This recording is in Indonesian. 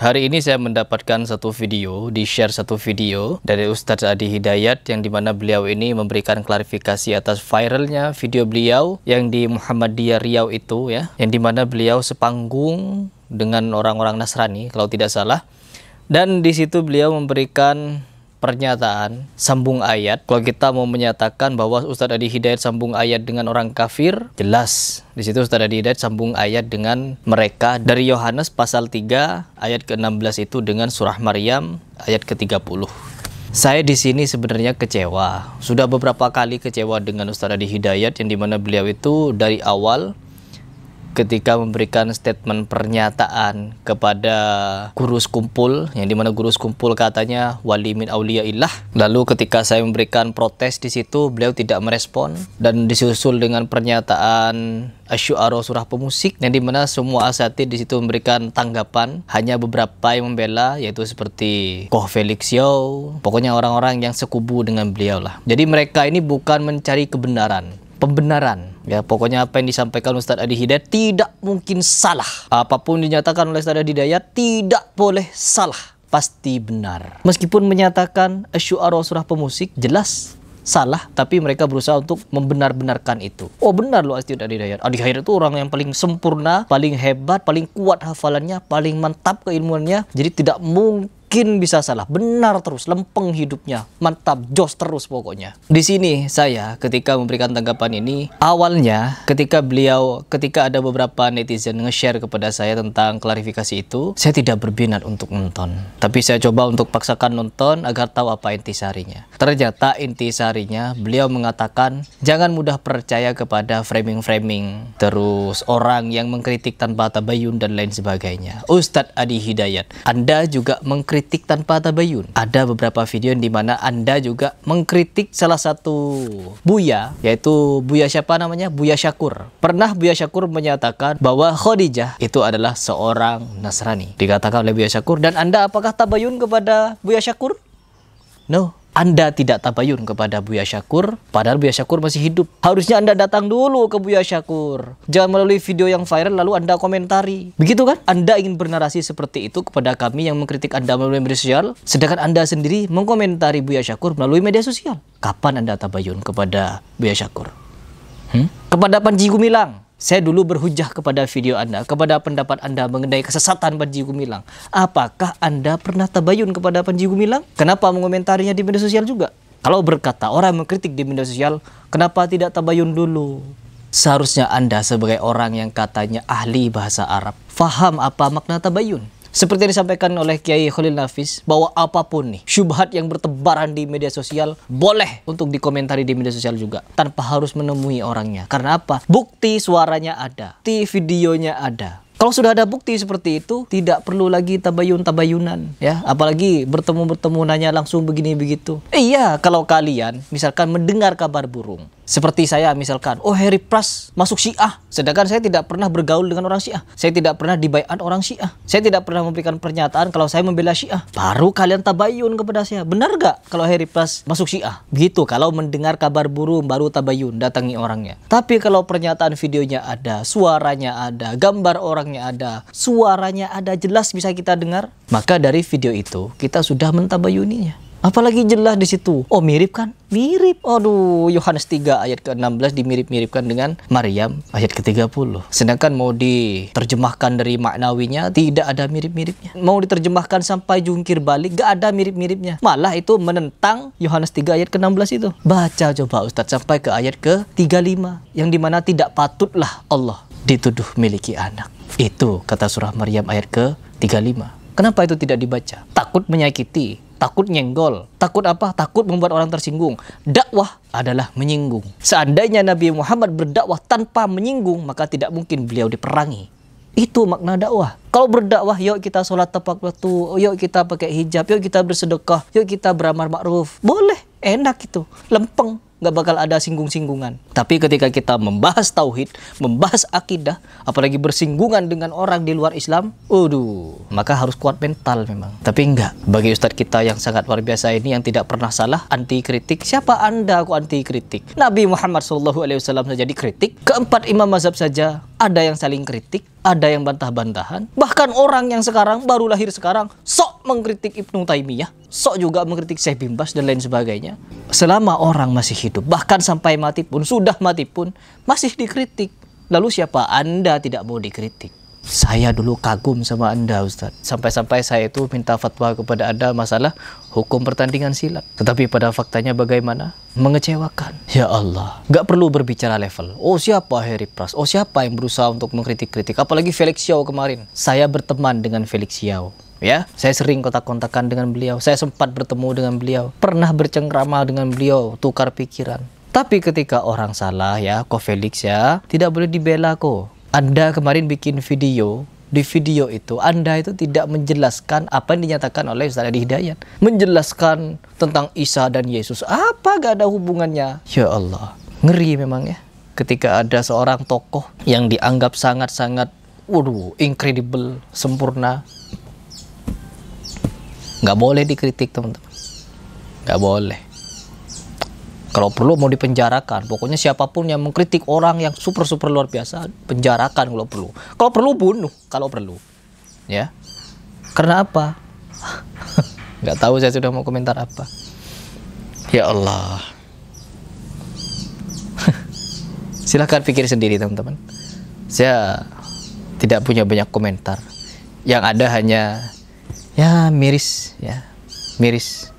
Hari ini saya mendapatkan di-share satu video dari Ustadz Adi Hidayat yang dimana beliau ini memberikan klarifikasi atas viralnya video beliau yang di Muhammadiyah Riau itu ya, yang dimana beliau sepanggung dengan orang-orang Nasrani kalau tidak salah, dan di situ beliau memberikan pernyataan sambung ayat. Kalau kita mau menyatakan bahwa Ustadz Adi Hidayat sambung ayat dengan orang kafir, jelas di situ Ustadz Adi Hidayat sambung ayat dengan mereka dari Yohanes pasal 3 ayat ke-16 itu dengan surah Maryam ayat ke-30. Saya di sini sebenarnya kecewa. Sudah beberapa kali kecewa dengan Ustadz Adi Hidayat yang dimana beliau itu dari awal ketika memberikan statement pernyataan kepada guru sekumpul, yang dimana guru sekumpul katanya wali min auliyaillah. Lalu ketika saya memberikan protes di situ, beliau tidak merespon, dan disusul dengan pernyataan Asy-Syu'ara surah pemusik, yang dimana semua asatid di situ memberikan tanggapan, hanya beberapa yang membela, yaitu seperti Koh Felix Yao, pokoknya orang-orang yang sekubu dengan beliau lah. Jadi mereka ini bukan mencari pembenaran. Ya, pokoknya apa yang disampaikan Ustadz Adi Hidayat tidak mungkin salah. Apapun dinyatakan oleh Ustadz Adi Hidayat tidak boleh salah, pasti benar. Meskipun menyatakan Asy-Syu'ara surah pemusik jelas salah, tapi mereka berusaha untuk membenar-benarkan itu. Oh benar loh Ustadz Adi Hidayat. Adi Hidayat itu orang yang paling sempurna, paling hebat, paling kuat hafalannya, paling mantap keilmuannya. Jadi tidak mungkin bisa salah, benar terus, lempeng hidupnya, mantap, jos terus pokoknya. Di sini saya ketika memberikan tanggapan ini, awalnya ketika ada beberapa netizen nge-share kepada saya tentang klarifikasi itu, saya tidak berminat untuk nonton. Tapi saya coba untuk paksakan nonton agar tahu apa intisarinya. Ternyata intisarinya beliau mengatakan jangan mudah percaya kepada framing-framing, terus orang yang mengkritik tanpa tabayun dan lain sebagainya. Ustadz Adi Hidayat, Anda juga mengkritik tanpa tabayun. Ada beberapa video di mana Anda juga mengkritik salah satu buya, yaitu buya siapa namanya? Buya Syakur. Pernah Buya Syakur menyatakan bahwa Khadijah itu adalah seorang Nasrani. Dikatakan oleh Buya Syakur, dan Anda apakah tabayun kepada Buya Syakur? No. Anda tidak tabayun kepada Buya Syakur, padahal Buya Syakur masih hidup. Harusnya Anda datang dulu ke Buya Syakur. Jangan melalui video yang viral lalu Anda komentari. Begitu kan? Anda ingin bernarasi seperti itu kepada kami yang mengkritik Anda melalui media sosial, sedangkan Anda sendiri mengkomentari Buya Syakur melalui media sosial. Kapan Anda tabayun kepada Buya Syakur? Kepada Panji Gumilang. Saya dulu berhujah kepada video Anda, kepada pendapat Anda mengenai kesesatan Panji Gumilang. Apakah Anda pernah tabayun kepada Panji Gumilang? Kenapa mengomentarinya di media sosial juga? Kalau berkata orang mengkritik di media sosial, kenapa tidak tabayun dulu? Seharusnya Anda sebagai orang yang katanya ahli bahasa Arab, faham apa makna tabayun. Seperti yang disampaikan oleh Kiai Khalil Nafis, bahwa apapun nih syubhat yang bertebaran di media sosial boleh untuk dikomentari di media sosial juga, tanpa harus menemui orangnya. Karena apa? Bukti suaranya ada, bukti videonya ada. Kalau sudah ada bukti seperti itu, tidak perlu lagi tabayun-tabayunan ya, apalagi bertemu nanya langsung begini begitu. Iya, kalau kalian misalkan mendengar kabar burung, seperti saya misalkan, oh Harry Pras masuk Syiah, sedangkan saya tidak pernah bergaul dengan orang Syiah, saya tidak pernah dibaiat orang Syiah, saya tidak pernah memberikan pernyataan kalau saya membela Syiah, baru kalian tabayun kepada saya. Benar gak kalau Harry Pras masuk Syiah? Begitu, kalau mendengar kabar burung baru tabayun, datangi orangnya. Tapi kalau pernyataan videonya ada, suaranya ada, gambar orangnya ada, suaranya ada, jelas bisa kita dengar, maka dari video itu kita sudah mentabayuninya. Apalagi jelas di situ. Oh mirip kan? Mirip. Aduh, Yohanes 3 ayat ke-16 dimirip-miripkan dengan Maryam ayat ke-30. Sedangkan mau diterjemahkan dari maknawinya tidak ada mirip-miripnya. Mau diterjemahkan sampai jungkir balik gak ada mirip-miripnya. Malah itu menentang Yohanes 3 ayat ke-16 itu. Baca coba Ustadz sampai ke ayat ke-35 yang dimana tidak patutlah Allah dituduh miliki anak. Itu kata surah Maryam ayat ke-35. Kenapa itu tidak dibaca? Takut menyakiti, takut nyenggol, takut apa? Takut membuat orang tersinggung. Dakwah adalah menyinggung. Seandainya Nabi Muhammad berdakwah tanpa menyinggung, maka tidak mungkin beliau diperangi. Itu makna dakwah. Kalau berdakwah, yuk kita sholat tepat waktu, yuk kita pakai hijab, yuk kita bersedekah, yuk kita beramar ma'ruf. Boleh, enak itu, lempeng. Gak bakal ada singgung-singgungan. Tapi ketika kita membahas tauhid, membahas akidah, apalagi bersinggungan dengan orang di luar Islam, maka harus kuat mental memang. Tapi enggak, bagi ustadz kita yang sangat luar biasa ini, yang tidak pernah salah, anti kritik. Siapa Anda aku anti kritik? Nabi Muhammad SAW saja dikritik, keempat imam mazhab saja ada yang saling kritik. ada yang bantah-bantahan. Bahkan orang yang sekarang baru lahir sekarang sok mengkritik Ibnu Taimiyah, sok juga mengkritik Syekh bin Baz dan lain sebagainya. Selama orang masih hidup, bahkan sampai mati pun, sudah mati pun masih dikritik. Lalu siapa Anda tidak mau dikritik? Saya dulu kagum sama Anda, Ustadz. Sampai-sampai saya itu minta fatwa kepada Anda masalah hukum pertandingan silat. Tetapi pada faktanya bagaimana? Mengecewakan. Ya Allah, gak perlu berbicara level. Oh siapa Harry Pras? Oh siapa yang berusaha untuk mengkritik-kritik? Apalagi Felix Xiao kemarin. Saya berteman dengan Felix Xiao. Ya, saya sering kontak-kontakan dengan beliau. Saya sempat bertemu dengan beliau. Pernah bercengkrama dengan beliau, tukar pikiran. Tapi ketika orang salah ya, kok Felix ya, tidak boleh dibela kok. Anda kemarin bikin video, di video itu Anda itu tidak menjelaskan apa yang dinyatakan oleh Ustaz Adi Hidayat. Menjelaskan tentang Isa dan Yesus, apa gak ada hubungannya? Ya Allah, ngeri memang ya. Ketika ada seorang tokoh yang dianggap sangat-sangat, incredible, sempurna, gak boleh dikritik teman-teman. Gak boleh. Kalau perlu mau dipenjarakan. Pokoknya siapapun yang mengkritik orang yang super luar biasa, penjarakan kalau perlu. Kalau perlu bunuh, kalau perlu. Ya. Karena apa? Nggak tahu saya sudah mau komentar apa. Ya Allah. Silahkan pikir sendiri teman-teman. Saya tidak punya banyak komentar. Yang ada hanya ya miris ya. Miris.